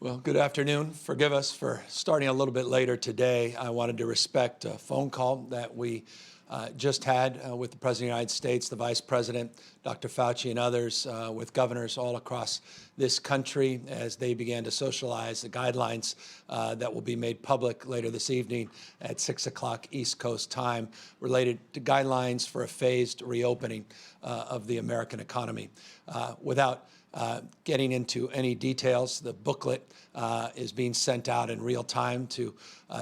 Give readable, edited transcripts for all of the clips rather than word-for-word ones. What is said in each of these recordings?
Well, good afternoon. Forgive us for starting a little bit later today. I wanted to respect a phone call that we just had with the President of the United States, the Vice President, Dr. Fauci, and others, with governors all across this country as they began to socialize the guidelines that will be made public later this evening at 6 o'clock East Coast time related to guidelines for a phased reopening of the American economy. Without getting into any details, the booklet is being sent out in real time to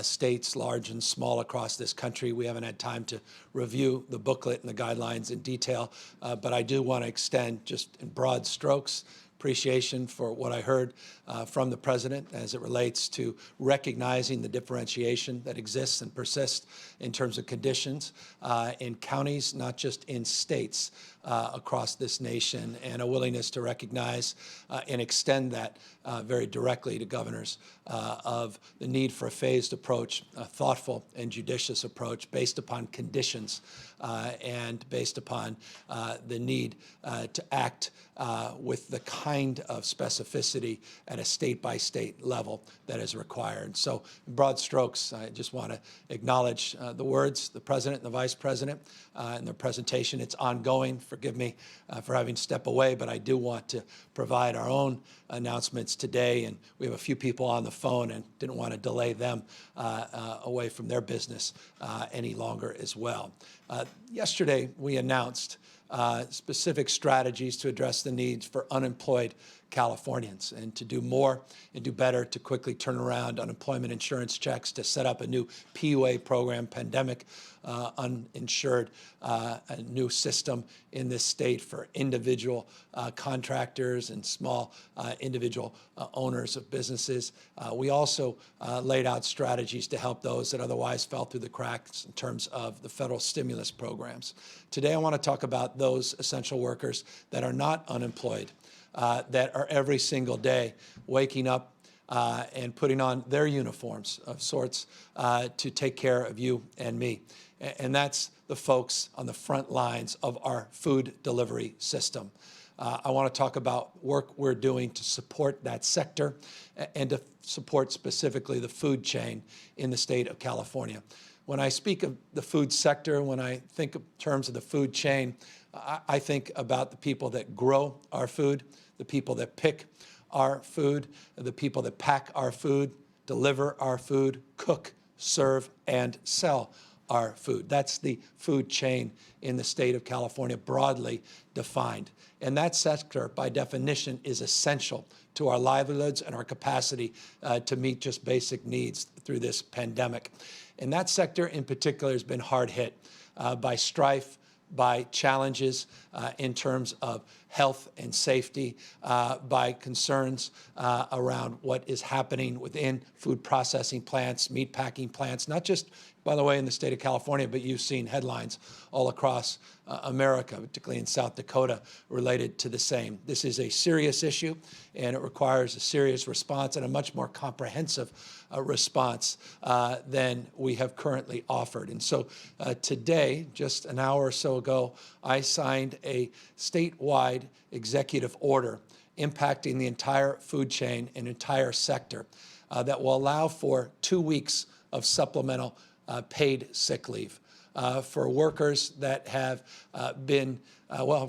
states large and small across this country. We haven't had time to review the booklet and the guidelines in detail, but I do want to extend, just in broad strokes, appreciation for what I heard from the President as it relates to recognizing the differentiation that exists and persists in terms of conditions in counties, not just in states across this nation, and a willingness to recognize and extend that very directly to governors of the need for a phased approach, a thoughtful and judicious approach based upon conditions and based upon the need to act with the kind of specificity at a state-by-state level that is required. So in broad strokes, I just want to acknowledge the words, the President and the Vice President, and their presentation. It's ongoing. Forgive me for having to step away, but I do want to provide our own announcements today, and we have a few people on the phone and didn't want to delay them away from their business any longer as well. Yesterday, we announced specific strategies to address the needs for unemployed Californians and to do more and do better to quickly turn around unemployment insurance checks, to set up a new PUA program, pandemic uninsured, a new system in this state for individual contractors and small individual owners of businesses. We also laid out strategies to help those that otherwise fell through the cracks in terms of the federal stimulus programs. Today, I want to talk about those essential workers that are not unemployed, that are every single day waking up and putting on their uniforms of sorts to take care of you and me. And that's the folks on the front lines of our food delivery system. I want to talk about work we're doing to support that sector and to support specifically the food chain in the state of California. When I speak of the food sector, when I think in terms of the food chain, I think about the people that grow our food, the people that pick our food, the people that pack our food, deliver our food, cook, serve, and sell our food. That's the food chain in the state of California, broadly defined. And that sector, by definition, is essential to our livelihoods and our capacity to meet just basic needs through this pandemic. And that sector in particular has been hard hit by strife, by challenges in terms of health and safety, by concerns around what is happening within food processing plants, meat packing plants, not just, by the way, in the state of California, but you've seen headlines all across America, particularly in South Dakota, related to the same. This is a serious issue, and it requires a serious response and a much more comprehensive response than we have currently offered. And so today, just an hour or so ago, I signed a statewide executive order impacting the entire food chain and entire sector that will allow for 2 weeks of supplemental paid sick leave for workers that have been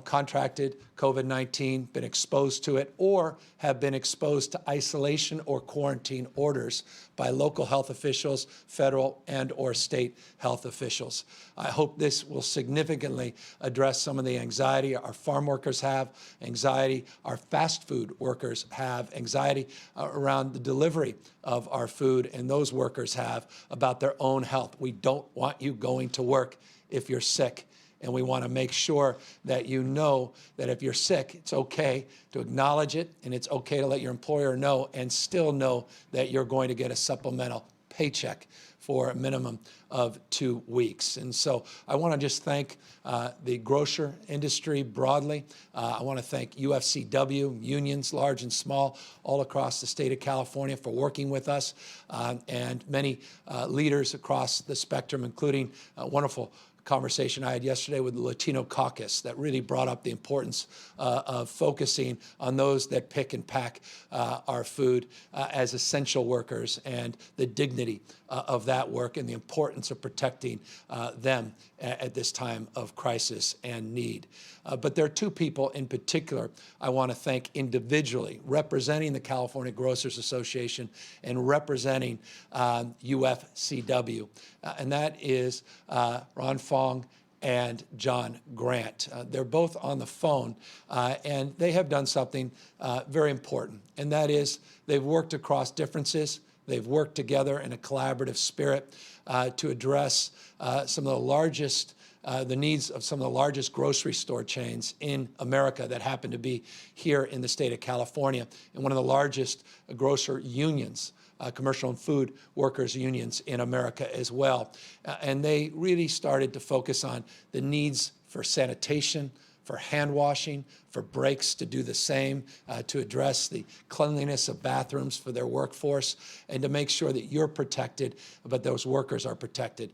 contracted COVID-19, been exposed to it, or have been exposed to isolation or quarantine orders by local health officials, federal and or state health officials. I hope this will significantly address some of the anxiety our farm workers have, anxiety our fast food workers have, anxiety around the delivery of our food and those workers have about their own health. We don't want you going to work if you're sick. And we want to make sure that you know that if you're sick, it's okay to acknowledge it, and it's okay to let your employer know and still know that you're going to get a supplemental paycheck for a minimum of 2 weeks. And so I want to just thank the grocer industry broadly. I want to thank UFCW, unions large and small, all across the state of California for working with us, and many leaders across the spectrum, including wonderful conversation I had yesterday with the Latino caucus that really brought up the importance of focusing on those that pick and pack our food as essential workers, and the dignity of that work and the importance of protecting them at this time of crisis and need. But there are two people in particular I want to thank individually, representing the California Grocers Association and representing UFCW, and that is Ron Fong and John Grant. They're both on the phone, and they have done something very important, and that is they've worked across differences. They've worked together in a collaborative spirit to address some of the largest the needs of some of the largest grocery store chains in America that happen to be here in the state of California, and one of the largest grocer unions, commercial and food workers unions in America as well. And they really started to focus on the needs for sanitation, for hand washing, for breaks to do the same, to address the cleanliness of bathrooms for their workforce, and to make sure that you're protected, but those workers are protected.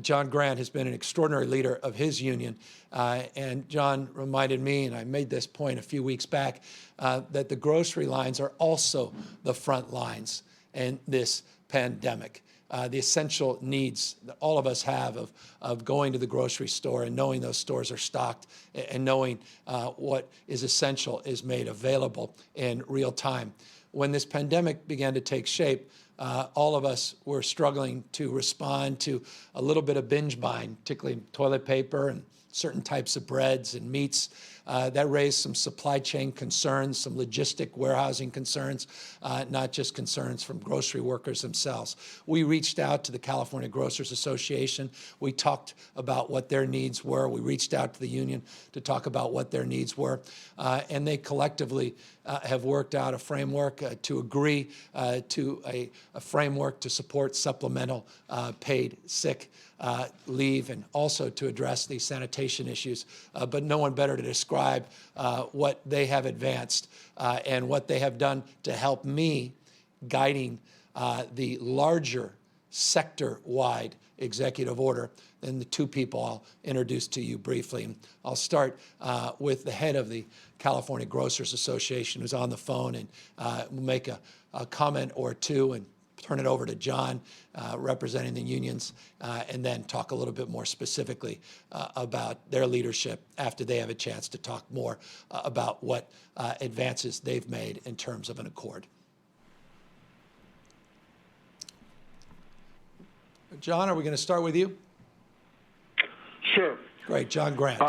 John Grant has been an extraordinary leader of his union, and John reminded me, and I made this point a few weeks back, that the grocery lines are also the front lines in this pandemic. The essential needs that all of us have of going to the grocery store and knowing those stores are stocked, and knowing what is essential is made available in real time. When this pandemic began to take shape, all of us were struggling to respond to a little bit of binge buying, particularly toilet paper and certain types of breads and meats. That raised some supply chain concerns, some logistic warehousing concerns, not just concerns from grocery workers themselves. We reached out to the California Grocers Association. We talked about what their needs were. We reached out to the union to talk about what their needs were. And they collectively have worked out a framework to agree to a framework to support supplemental paid sick leave, and also to address these sanitation issues. But no one better to describe what they have advanced and what they have done to help me guiding the larger sector-wide executive order than the two people I'll introduce to you briefly. And I'll start with the head of the California Grocers Association, who's on the phone, and we'll make a comment or two and turn it over to John, representing the unions, and then talk a little bit more specifically about their leadership after they have a chance to talk more about what advances they've made in terms of an accord. John, are we going to start with you? Sure. Great. John Grant.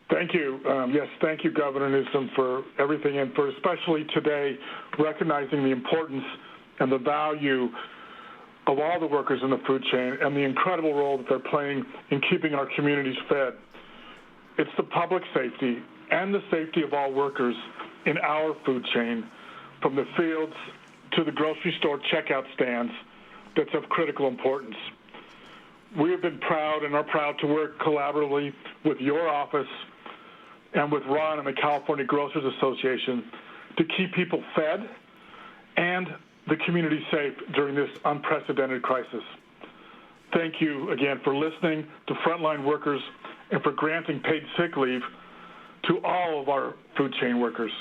Thank you. Yes, thank you, Governor Newsom, for everything, and for especially today recognizing the importance and the value of all the workers in the food chain and the incredible role that they're playing in keeping our communities fed. It's the public safety and the safety of all workers in our food chain, from the fields to the grocery store checkout stands, that's of critical importance. We have been proud and are proud to work collaboratively with your office and with Ron and the California Grocers Association to keep people fed and the community safe during this unprecedented crisis. Thank you again for listening to frontline workers and for granting paid sick leave to all of our food chain workers.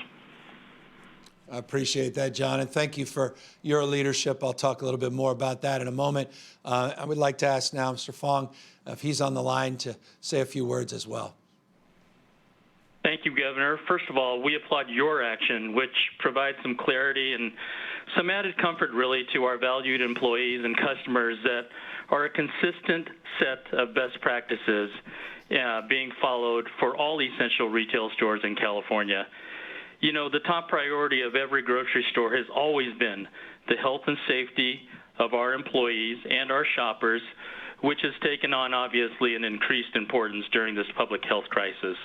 I appreciate that, John, and thank you for your leadership. I'll talk a little bit more about that in a moment. I would like to ask now Mr. Fong if he's on the line to say a few words as well. Thank you, Governor. First of all, we applaud your action, which provides some clarity and some added comfort, really, to our valued employees and customers that are a consistent set of best practices being followed for all essential retail stores in California. You know, the top priority of every grocery store has always been the health and safety of our employees and our shoppers, which has taken on, obviously, an increased importance during this public health crisis.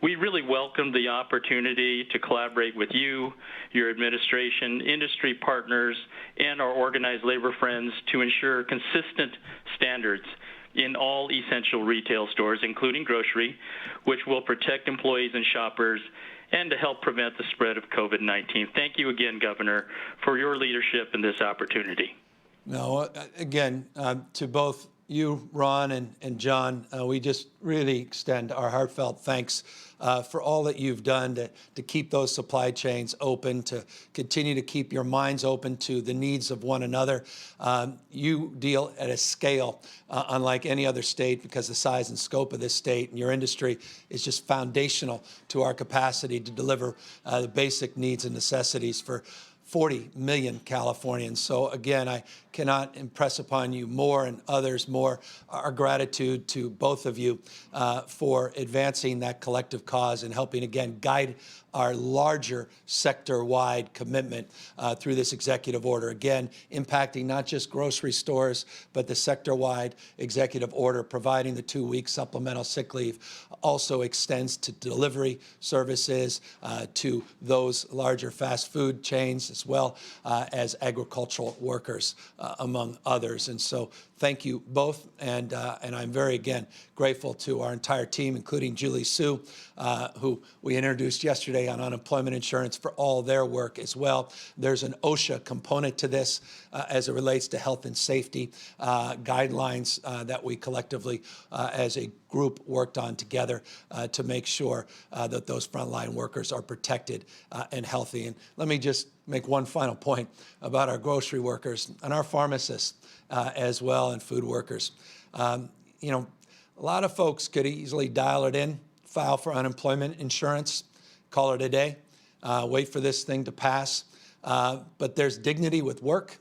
We really welcome the opportunity to collaborate with you, your administration, industry partners, and our organized labor friends to ensure consistent standards in all essential retail stores, including grocery, which will protect employees and shoppers and to help prevent the spread of COVID-19. Thank you again, Governor, for your leadership in this opportunity. No, again, to both you, Ron, and John, we just really extend our heartfelt thanks for all that you've done to keep those supply chains open, to continue to keep your minds open to the needs of one another. You deal at a scale unlike any other state because the size and scope of this state and your industry is just foundational to our capacity to deliver the basic needs and necessities for 40 million Californians. So again, I cannot impress upon you more and others more our gratitude to both of you for advancing that collective cause and helping again guide our larger sector-wide commitment through this executive order, again, impacting not just grocery stores, but the sector-wide executive order providing the 2-week supplemental sick leave also extends to delivery services, to those larger fast food chains, as well as agricultural workers, among others. And so thank you both, and I'm very, again, grateful to our entire team, including Julie Sue, who we introduced yesterday on unemployment insurance, for all their work as well. There's an OSHA component to this as it relates to health and safety guidelines that we collectively as a group worked on together to make sure that those frontline workers are protected and healthy. And let me just make one final point about our grocery workers and our pharmacists as well, and food workers. You know, a lot of folks could easily dial it in, file for unemployment insurance, call it a day, wait for this thing to pass. But there's dignity with work,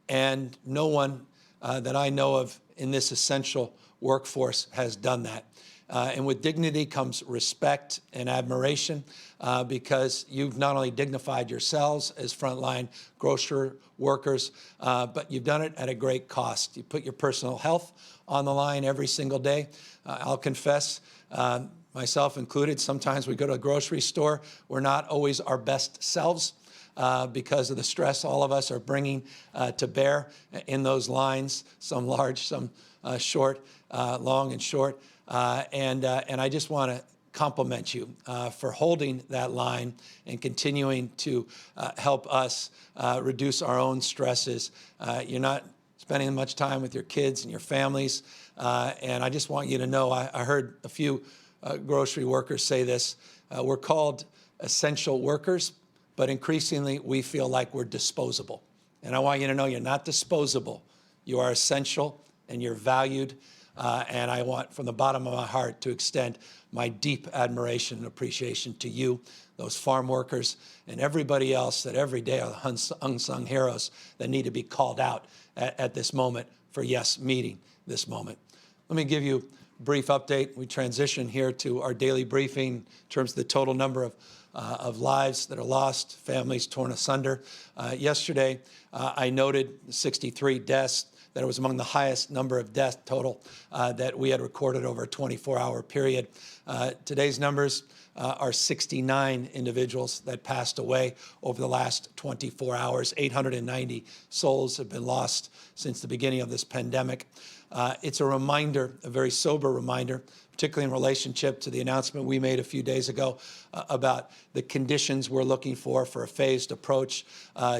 and no one that I know of in this essential workforce has done that. And with dignity comes respect and admiration because you've not only dignified yourselves as frontline grocery workers, but you've done it at a great cost. You put your personal health on the line every single day. I'll confess, myself included, sometimes we go to a grocery store, we're not always our best selves because of the stress all of us are bringing to bear in those lines, some large, some short, long and short. And I just want to compliment you for holding that line and continuing to help us reduce our own stresses. You're not spending much time with your kids and your families. And I just want you to know, I heard a few grocery workers say this. We're called essential workers, but increasingly we feel like we're disposable. And I want you to know you're not disposable. You are essential and you're valued. And I want, from the bottom of my heart, to extend my deep admiration and appreciation to you, those farm workers, and everybody else that every day are the unsung heroes that need to be called out at this moment for, yes, meeting this moment. Let me give you a brief update. We transition here to our daily briefing in terms of the total number of lives that are lost, families torn asunder. Yesterday, I noted 63 deaths. That it was among the highest number of deaths total that we had recorded over a 24-hour period. Today's numbers are 69 individuals that passed away over the last 24 hours. 890 souls have been lost since the beginning of this pandemic. It's a reminder, a very sober reminder, particularly in relationship to the announcement we made a few days ago about the conditions we're looking for a phased approach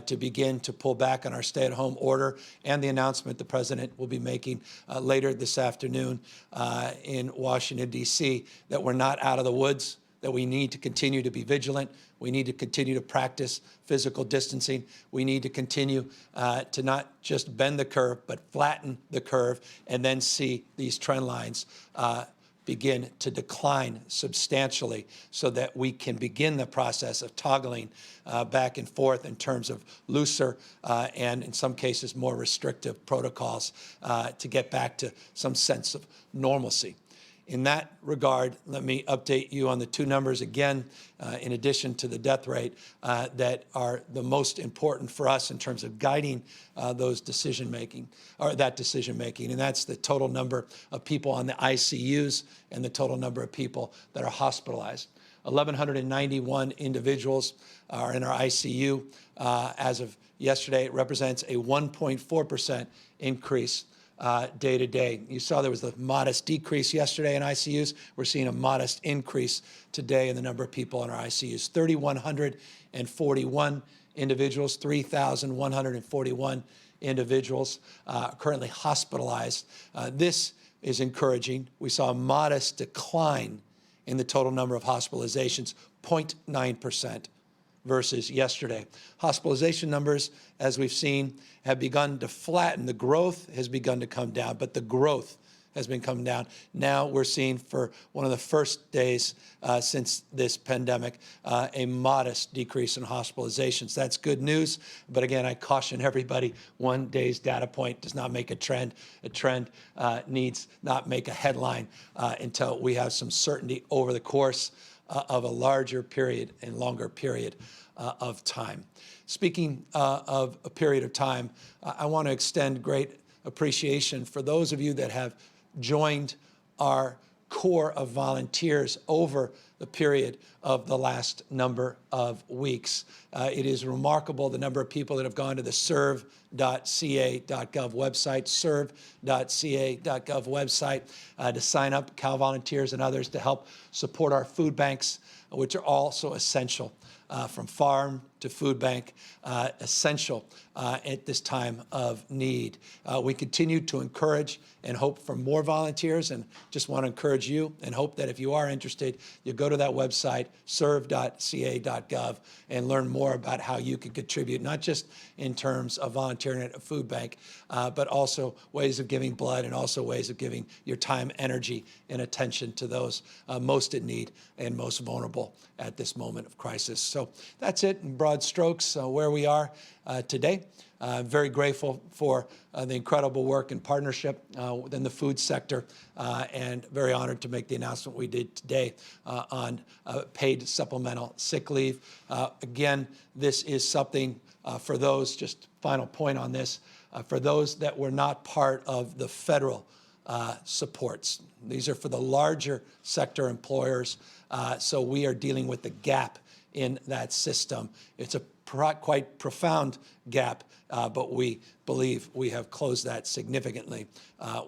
to begin to pull back on our stay-at-home order, and the announcement the president will be making later this afternoon in Washington, D.C., that we're not out of the woods, that we need to continue to be vigilant. We need to continue to practice physical distancing. We need to continue to not just bend the curve, but flatten the curve, and then see these trend lines begin to decline substantially so that we can begin the process of toggling back and forth in terms of looser and, in some cases, more restrictive protocols to get back to some sense of normalcy. In that regard, let me update you on the two numbers again, in addition to the death rate, that are the most important for us in terms of guiding those decision-making, or that decision-making, and that's the total number of people on the ICUs and the total number of people that are hospitalized. 1,191 individuals are in our ICU. As of yesterday, it represents a 1.4% increase day to day. You saw there was a modest decrease yesterday in ICUs. We're seeing a modest increase today in the number of people in our ICUs. 3,141 individuals, 3,141 individuals currently hospitalized. This is encouraging. We saw a modest decline in the total number of hospitalizations, 0.9% versus yesterday. Hospitalization numbers, as we've seen, have begun to flatten. The growth has begun to come down, but the growth has been coming down. Now we're seeing, for one of the first days since this pandemic, a modest decrease in hospitalizations. That's good news, but again, I caution everybody, one day's data point does not make a trend. A trend needs not make a headline until we have some certainty over the course of a larger period and longer period of time. Speaking of a period of time, I want to extend great appreciation for those of you that have joined our core of volunteers over the period of the last number of weeks. It is remarkable the number of people that have gone to the serve.ca.gov website, serve.ca.gov website, to sign up, Cal Volunteers and others, to help support our food banks, which are also essential. From farm to food bank, essential at this time of need. We continue to encourage and hope for more volunteers, and just want to encourage you and hope that if you are interested, you go to that website, serve.ca.gov, and learn more about how you can contribute, not just in terms of volunteering at a food bank, but also ways of giving blood and also ways of giving your time, energy, and attention to those most in need and most vulnerable at this moment of crisis. So that's it in broad strokes where we are today. Very grateful for the incredible work and partnership within the food sector, and very honored to make the announcement we did today on paid supplemental sick leave. Again, this is something for those, just final point on this, for those that were not part of the federal supports. These are for the larger sector employers, so we are dealing with the gap in that system. It's a quite profound gap, but we believe we have closed that significantly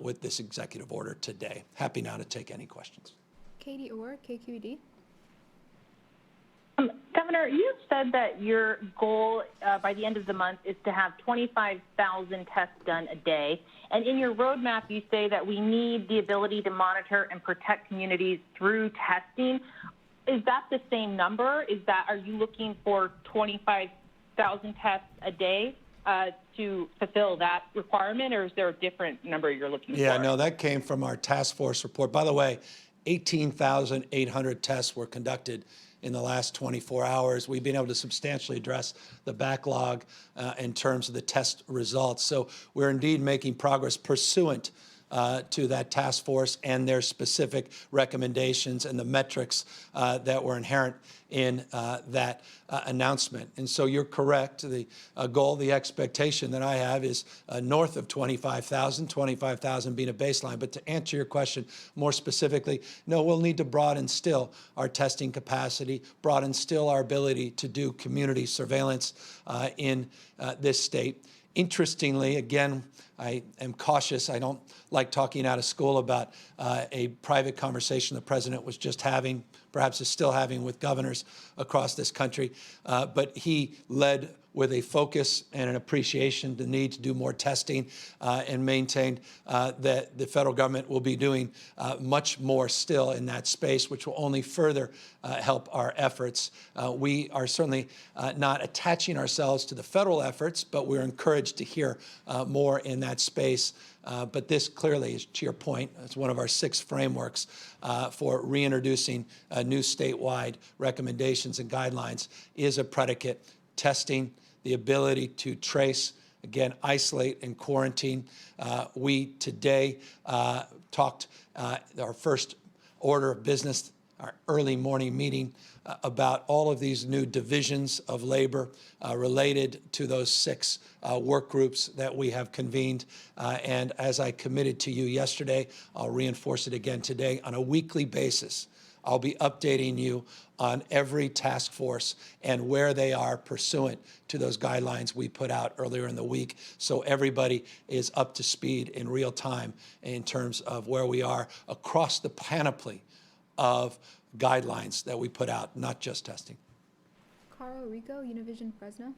with this executive order today. Happy now to take any questions. Katie Orr, KQED. Governor, you said that your goal by the end of the month is to have 25,000 tests done a day. And in your roadmap, you say that we need the ability to monitor and protect communities through testing. Is that the same number? Are you looking for 25,000 tests a day to fulfill that requirement, or is there a different number you're looking for? Yeah, no, that came from our task force report. By the way, 18,800 tests were conducted in the last 24 hours. We've been able to substantially address the backlog in terms of the test results. So we're indeed making progress pursuant to that task force and their specific recommendations and the metrics that were inherent in that announcement. And so you're correct. The goal, the expectation that I have is north of 25,000 being a baseline. But to answer your question more specifically, no, we'll need to broaden still our testing capacity, broaden still our ability to do community surveillance in this state. Interestingly, again, I am cautious. I don't like talking out of school about a private conversation the president was just having, perhaps is still having, with governors across this country. But he led with a focus and an appreciation the need to do more testing and maintained that the federal government will be doing much more still in that space, which will only further help our efforts. We are certainly not attaching ourselves to the federal efforts, but we're encouraged to hear more in that space. But this clearly is, to your point, it's one of our 6 frameworks for reintroducing new statewide recommendations and guidelines is a predicate: testing, the ability to trace, again, isolate and quarantine. We today talked our first order of business, our early morning meeting, about all of these new divisions of labor related to those 6 work groups that we have convened. And as I committed to you yesterday, I'll reinforce it again today. On a weekly basis, I'll be updating you on every task force and where they are pursuant to those guidelines we put out earlier in the week, so everybody is up to speed in real time in terms of where we are across the panoply of guidelines that we put out, not just testing. Carl Rico, Univision Fresno.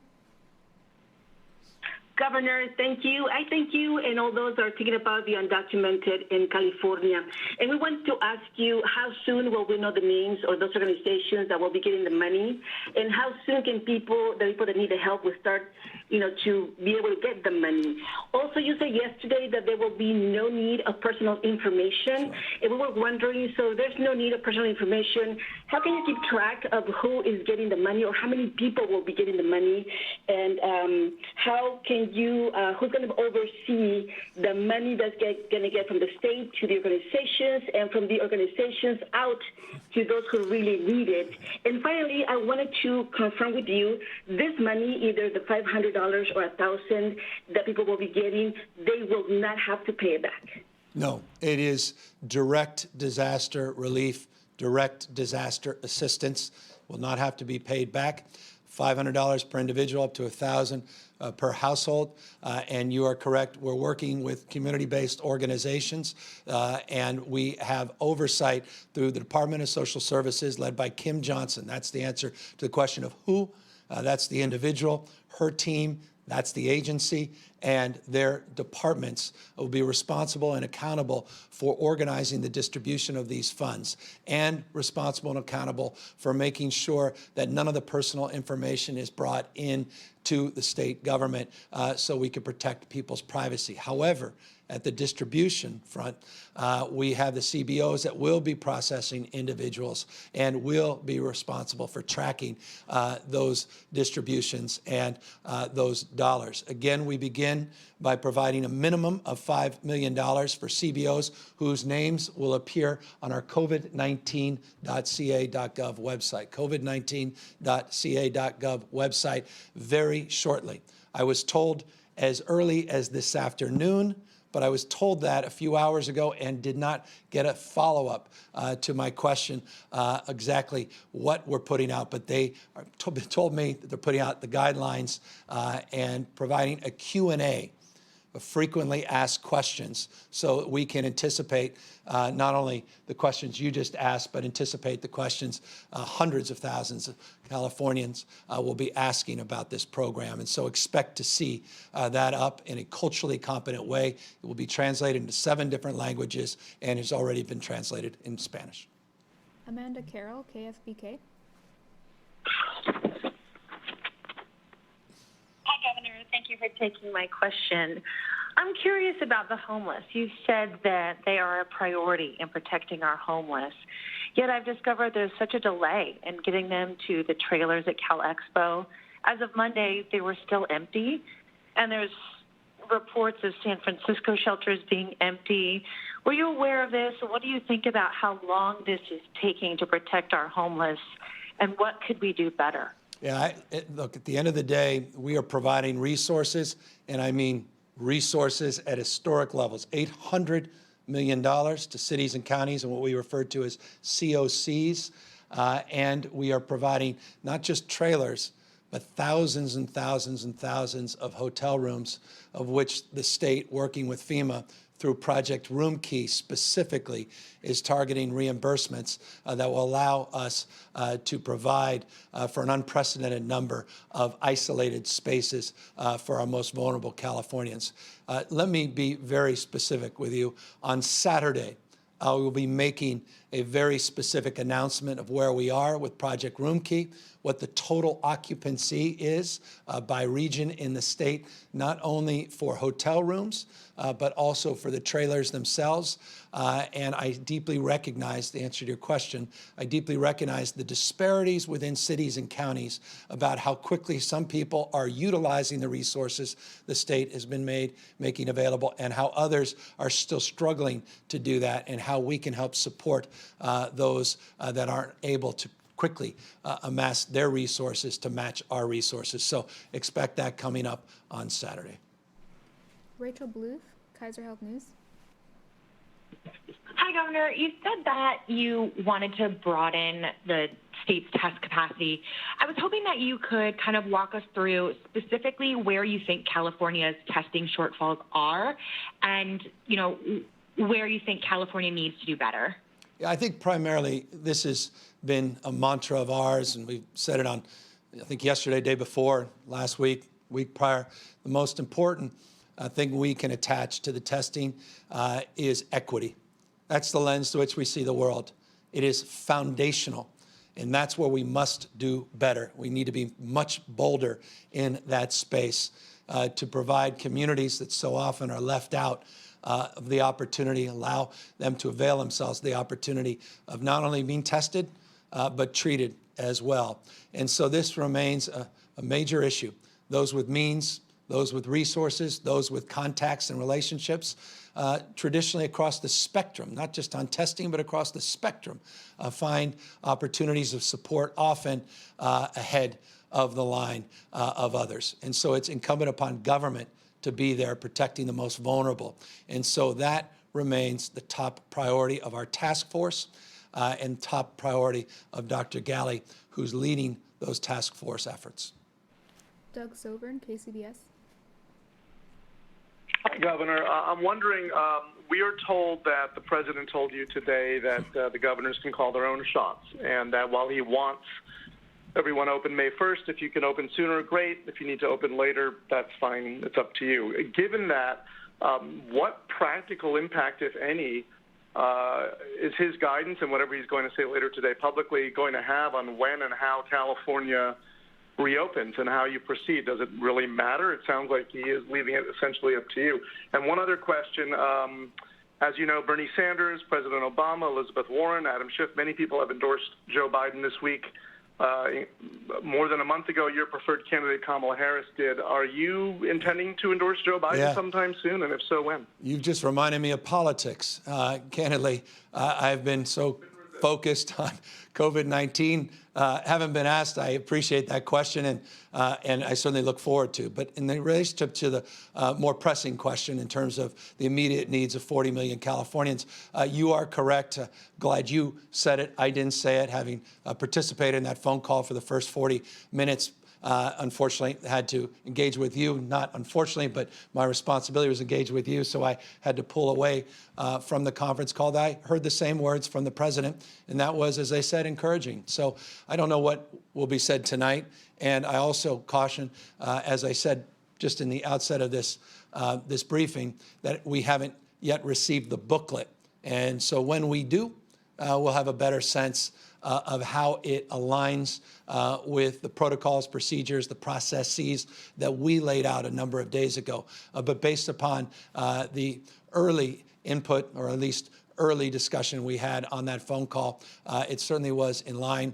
Governor, thank you. I thank you and all those that are thinking about the undocumented in California. And we want to ask you, how soon will we know the names of those organizations that will be getting the money? And how soon can the people that need the help will start, to be able to get the money? Also, you said yesterday that there will be no need of personal information. And we were wondering, so there's no need of personal information. How can you keep track of who is getting the money or how many people will be getting the money? And how can who's going to oversee the money that's going to get from the state to the organizations and from the organizations out to those who really need it? And finally, I wanted to confirm with you, this money, either the $500 or $1,000 that people will be getting, they will not have to pay it back. No, it is direct disaster relief, direct disaster assistance. Will not have to be paid back. $500 per individual, up to $1,000 per household. And you are correct, we're working with community-based organizations, and we have oversight through the Department of Social Services led by Kim Johnson. That's the answer to the question of who. That's the individual, her team, that's the agency, and their departments will be responsible and accountable for organizing the distribution of these funds, and responsible and accountable for making sure that none of the personal information is brought in to the state government so we can protect people's privacy. However, at the distribution front, we have the CBOs that will be processing individuals and will be responsible for tracking those distributions and those dollars. Again, we begin by providing a minimum of $5 million for CBOs whose names will appear on our COVID-19.ca.gov website, COVID-19.ca.gov website very shortly. I was told as early as this afternoon, but I was told that a few hours ago and did not get a follow-up to my question exactly what we're putting out. But they told me that they're putting out the guidelines and providing a Q&A, frequently asked questions, so that we can anticipate not only the questions you just asked, but anticipate the questions hundreds of thousands of Californians will be asking about this program. And so expect to see that up in a culturally competent way. It will be translated into 7 different languages and has already been translated in Spanish. Amanda Carroll, KFBK. Governor, thank you for taking my question. I'm curious about the homeless. You said that they are a priority in protecting our homeless, yet I've discovered there's such a delay in getting them to the trailers at Cal Expo. As of Monday, they were still empty, and there's reports of San Francisco shelters being empty. Were you aware of this? What do you think about how long this is taking to protect our homeless, and what could we do better? Yeah, look, at the end of the day, we are providing resources, and I mean resources at historic levels, $800 million to cities and counties and what we refer to as COCs. And we are providing not just trailers, but thousands and thousands and thousands of hotel rooms, of which the state, working with FEMA, through Project Room Key specifically, is targeting reimbursements that will allow us to provide for an unprecedented number of isolated spaces for our most vulnerable Californians. Let me be very specific with you. On Saturday, we will be making a very specific announcement of where we are with Project Room Key, what the total occupancy is by region in the state, not only for hotel rooms, but also for the trailers themselves. And I deeply recognize, the answer to your question, I deeply recognize the disparities within cities and counties about how quickly some people are utilizing the resources the state has been making available, and how others are still struggling to do that, and how we can help support those that aren't able to quickly amass their resources to match our resources. So expect that coming up on Saturday. Rachel Bluth, Kaiser Health News. Hi, Governor. You said that you wanted to broaden the state's test capacity. I was hoping that you could kind of walk us through specifically where you think California's testing shortfalls are, and, you know, where you think California needs to do better. Yeah, I think primarily this has been a mantra of ours, and we've said it on, I think yesterday, day before, last week, week prior. The most important thing we can attach to the testing is equity. That's the lens to which we see the world. It is foundational, and that's where we must do better. We need to be much bolder in that space to provide communities that so often are left out of the opportunity, allow them to avail themselves of the opportunity of not only being tested, but treated as well. And so this remains a major issue. Those with means, those with resources, those with contacts and relationships, traditionally across the spectrum, not just on testing, but across the spectrum, find opportunities of support often ahead of the line of others. And so it's incumbent upon government to be there protecting the most vulnerable. And so that remains the top priority of our task force and top priority of Dr. Galley, who's leading those task force efforts. Doug Sovern, KCBS. Hi, Governor. I'm wondering, we are told that the president told you today that the governors can call their own shots, and that while he wants everyone open May 1st, if you can open sooner, great. If you need to open later, that's fine. It's up to you. Given that, what practical impact, if any, is his guidance and whatever he's going to say later today publicly going to have on when and how California reopens and how you proceed? Does it really matter? It sounds like he is leaving it essentially up to you. And one other question, as you know, Bernie Sanders, President Obama, Elizabeth Warren, Adam Schiff, many people have endorsed Joe Biden this week. More than a month ago, your preferred candidate, Kamala Harris, did. Are you intending to endorse Joe Biden sometime soon? And if so, when? You've just reminded me of politics. Candidly, I've been so focused on COVID-19. Haven't been asked. I appreciate that question, and I certainly look forward to. But in the relationship to the more pressing question in terms of the immediate needs of 40 million Californians, you are correct. Glad you said it. I didn't say it, having participated in that phone call for the first 40 minutes. Unfortunately, had to engage with you. Not unfortunately, but my responsibility was engaged with you, so I had to pull away from the conference call. I heard the same words from the president, and that was, as I said, encouraging. So I don't know what will be said tonight, and I also caution, as I said just in the outset of this briefing, that we haven't yet received the booklet. And so when we do, we'll have a better sense of how it aligns with the protocols, procedures, the processes that we laid out a number of days ago. But based upon the early input, or at least early discussion we had on that phone call, it certainly was in line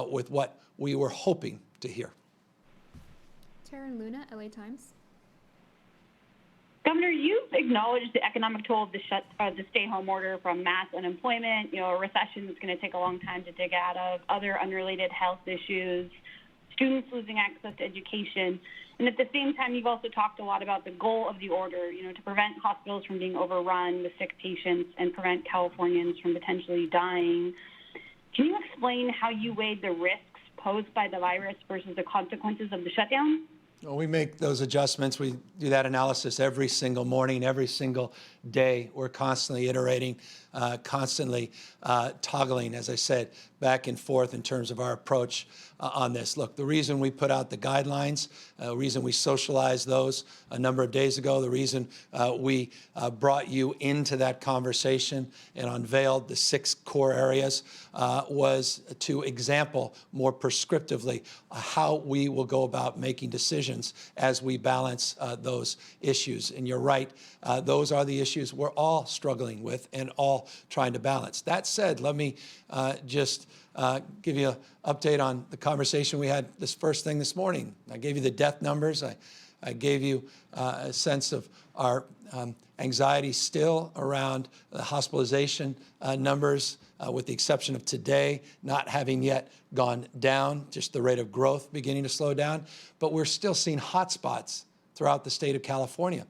with what we were hoping to hear. Taryn Luna, LA Times. Governor, you've acknowledged the economic toll of the stay-home order, from mass unemployment, a recession that's going to take a long time to dig out of, other unrelated health issues, students losing access to education. And at the same time, you've also talked a lot about the goal of the order, to prevent hospitals from being overrun with sick patients and prevent Californians from potentially dying. Can you explain how you weighed the risks posed by the virus versus the consequences of the shutdown? Well, we make those adjustments. We do that analysis every single morning, every single day. We're constantly iterating, constantly toggling, as I said, back and forth in terms of our approach on this. Look, the reason we put out the guidelines, the reason we socialized those a number of days ago, the reason we brought you into that conversation and unveiled the 6 core areas was to example more prescriptively how we will go about making decisions as we balance those issues. And you're right, those are the issues we're all struggling with and all trying to balance. That said, let me just give you an update on the conversation we had this first thing this morning. I gave you the death numbers. I gave you a sense of our anxiety still around the hospitalization numbers, with the exception of today not having yet gone down, just the rate of growth beginning to slow down. But we're still seeing hotspots throughout the state of California.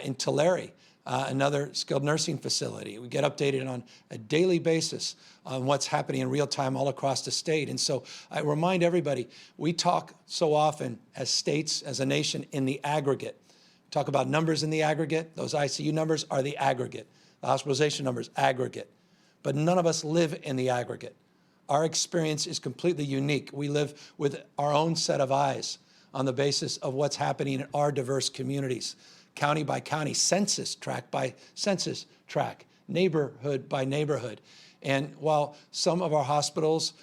In Tulare, another skilled nursing facility. We get updated on a daily basis on what's happening in real time all across the state. And so I remind everybody, we talk so often as states, as a nation, in the aggregate. We talk about numbers in the aggregate. Those ICU numbers are the aggregate. The hospitalization numbers, aggregate. But none of us live in the aggregate. Our experience is completely unique. We live with our own set of eyes on the basis of what's happening in our diverse communities, county by county, census tract by census tract, neighborhood by neighborhood. And while some of our hospitals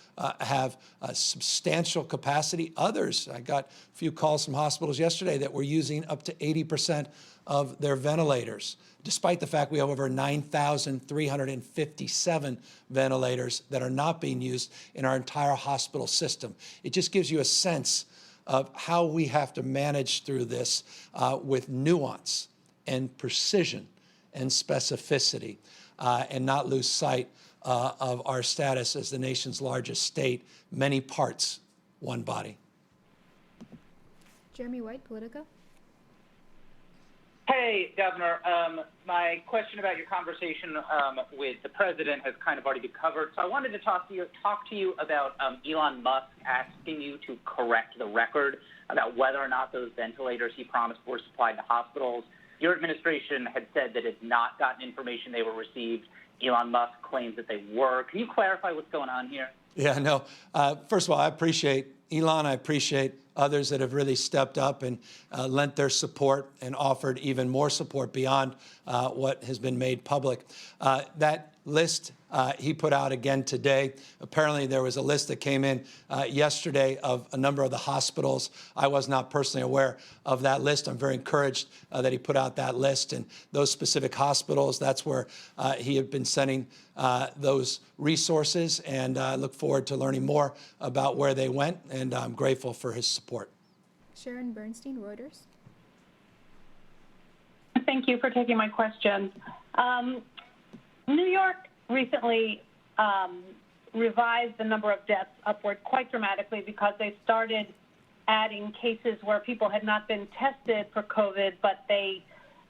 have a substantial capacity, others, I got a few calls from hospitals yesterday that were using up to 80% of their ventilators, despite the fact we have over 9,357 ventilators that are not being used in our entire hospital system. It just gives you a sense of how we have to manage through this with nuance and precision and specificity, and not lose sight of our status as the nation's largest state, many parts, one body. Jeremy White, Politico. Hey, Governor. My question about your conversation with the president has kind of already been covered. So I wanted to talk to you about Elon Musk asking you to correct the record about whether or not those ventilators he promised were supplied to hospitals. Your administration had said that it had not gotten information they were received. Elon Musk claims that they were. Can you clarify what's going on here? Yeah, no. First of all, I appreciate Elon. I appreciate others that have really stepped up and lent their support and offered even more support beyond what has been made public. That list he put out again today. Apparently, there was a list that came in yesterday of a number of the hospitals. I was not personally aware of that list. I'm very encouraged that he put out that list. And those specific hospitals, that's where he had been sending those resources. And I look forward to learning more about where they went. And I'm grateful for his support. Sharon Bernstein, Reuters. Thank you for taking my question. New York recently revised the number of deaths upward quite dramatically because they started adding cases where people had not been tested for COVID, but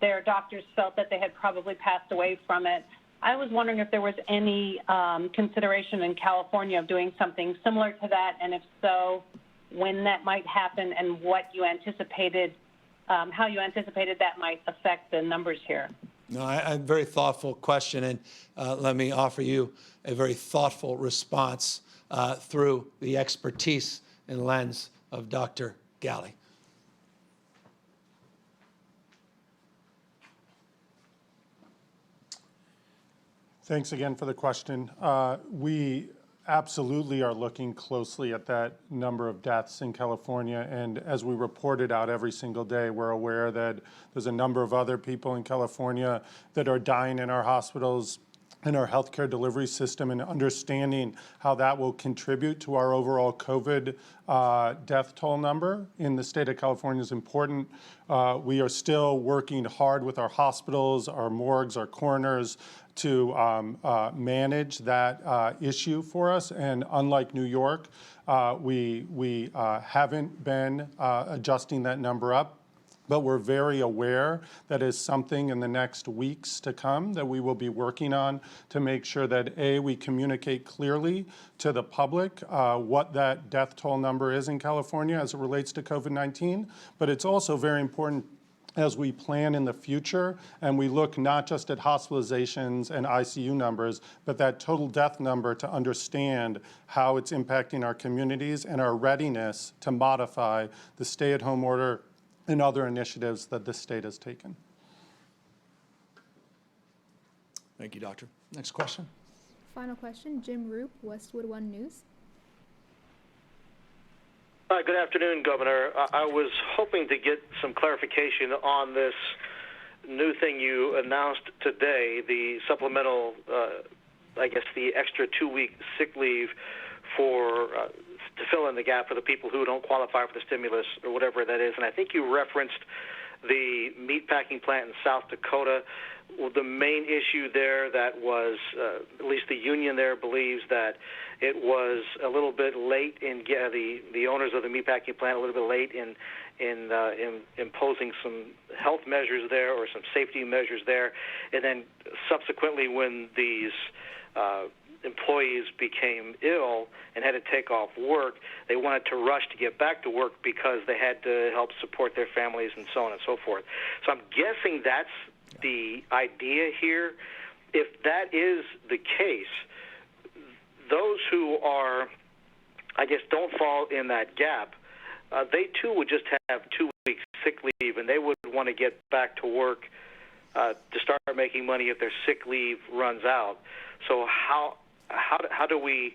their doctors felt that they had probably passed away from it. I was wondering if there was any consideration in California of doing something similar to that, and if so, when that might happen and what you anticipated, how you anticipated that might affect the numbers here. No, a very thoughtful question, and let me offer you a very thoughtful response through the expertise and lens of Dr. Galley. Thanks again for the question. We absolutely are looking closely at that number of deaths in California, and as we report it out every single day, we're aware that there's a number of other people in California that are dying in our hospitals, in our healthcare delivery system, and understanding how that will contribute to our overall COVID death toll number in the state of California is important. We are still working hard with our hospitals, our morgues, our coroners, to manage that issue for us. And unlike New York, we haven't been adjusting that number up. But we're very aware that is something in the next weeks to come that we will be working on to make sure that, A, we communicate clearly to the public what that death toll number is in California as it relates to COVID-19. But it's also very important as we plan in the future and we look not just at hospitalizations and ICU numbers, but that total death number to understand how it's impacting our communities and our readiness to modify the stay-at-home order and other initiatives that the state has taken. Thank you, Doctor. Next question. Final question, Jim Roop, Westwood One News. Hi, good afternoon, Governor. I was hoping to get some clarification on this new thing you announced today, the supplemental, the extra 2-week sick leave for to fill in the gap for the people who don't qualify for the stimulus or whatever that is. And I think you referenced the meatpacking plant in South Dakota. Well, the main issue there that was, at least the union there believes that it was a little bit late in the owners of the meatpacking plant a little bit late in imposing some health measures there or some safety measures there, and then subsequently when these employees became ill and had to take off work, they wanted to rush to get back to work because they had to help support their families and so on and so forth. So I'm guessing that's the idea here. If that is the case, those who are, don't fall in that gap they too would just have 2 weeks sick leave, and they would want to get back to work to start making money if their sick leave runs out. So how do we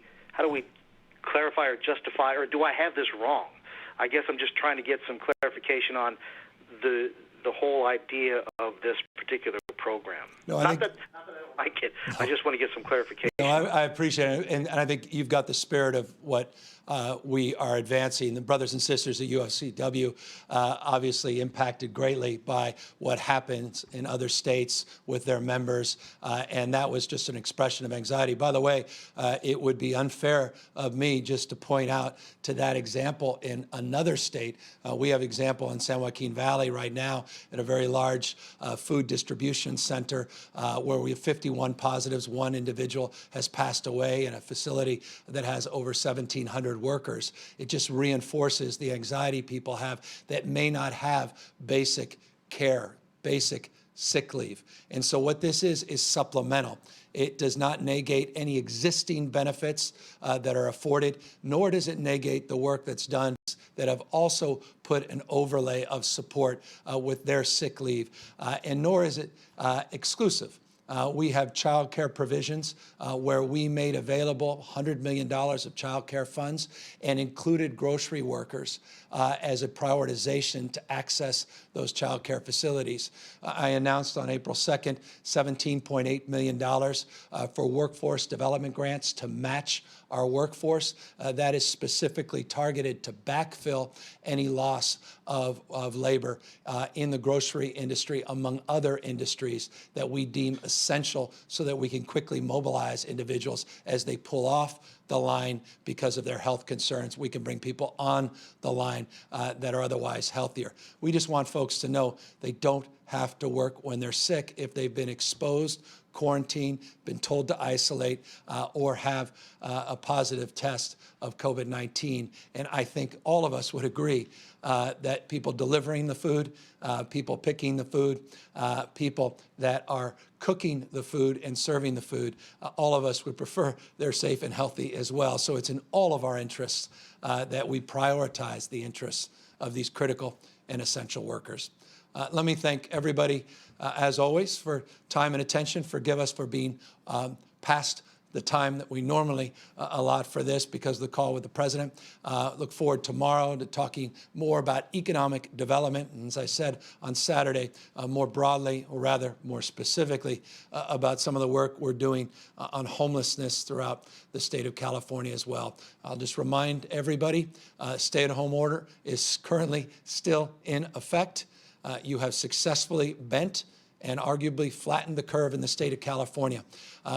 clarify or justify, or do I have this wrong? I guess I'm just trying to get some clarification on the whole idea of this particular program. No, not that I don't like it. No. I just want to get some clarification. No, I appreciate it, and I think you've got the spirit of what we are advancing. The brothers and sisters at UFCW obviously impacted greatly by what happens in other states with their members, and that was just an expression of anxiety. By the way, it would be unfair of me just to point out to that example in another state. We have example in San Joaquin Valley right now at a very large food distribution center where we have 51 positives. One individual has passed away in a facility that has over 1,700 workers. It just reinforces the anxiety people have that may not have basic care, basic sick leave. And so what this is supplemental. It does not negate any existing benefits that are afforded, nor does it negate the work that's done that have also put an overlay of support with their sick leave, and nor is it exclusive. We have child care provisions where we made available $100 million of child care funds and included grocery workers as a prioritization to access those child care facilities. I announced on April 2nd $17.8 million for workforce development grants to match our workforce. That is specifically targeted to backfill any loss of labor in the grocery industry, among other industries that we deem essential so that we can quickly mobilize individuals as they pull off the line because of their health concerns. We can bring people on the line that are otherwise healthier. We just want folks to know they don't have to work when they're sick if they've been exposed, quarantined, been told to isolate, or have a positive test of COVID-19. And I think all of us would agree that people delivering the food, people picking the food, people that are cooking the food and serving the food, all of us would prefer they're safe and healthy as well. So it's in all of our interests that we prioritize the interests of these critical and essential workers. Let me thank everybody, as always, for time and attention. Forgive us for being past the time that we normally allot for this because of the call with the president. Look forward tomorrow to talking more about economic development, and as I said on Saturday, more broadly, or rather more specifically, about some of the work we're doing on homelessness throughout the state of California as well. I'll just remind everybody, stay-at-home order is currently still in effect. You have successfully bent and arguably flattened the curve in the state of California.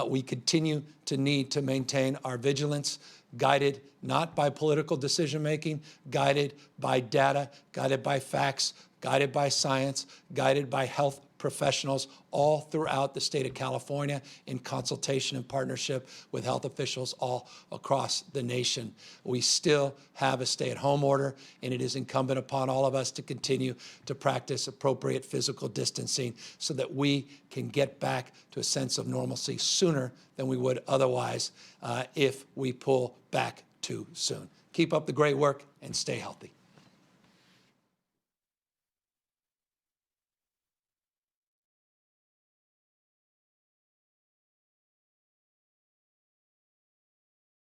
We continue to need to maintain our vigilance, guided not by political decision-making, guided by data, guided by facts, guided by science, guided by health professionals all throughout the state of California in consultation and partnership with health officials all across the nation. We still have a stay-at-home order, and it is incumbent upon all of us to continue to practice appropriate physical distancing so that we can get back to a sense of normalcy sooner than we would otherwise if we pull back too soon. Keep up the great work and stay healthy.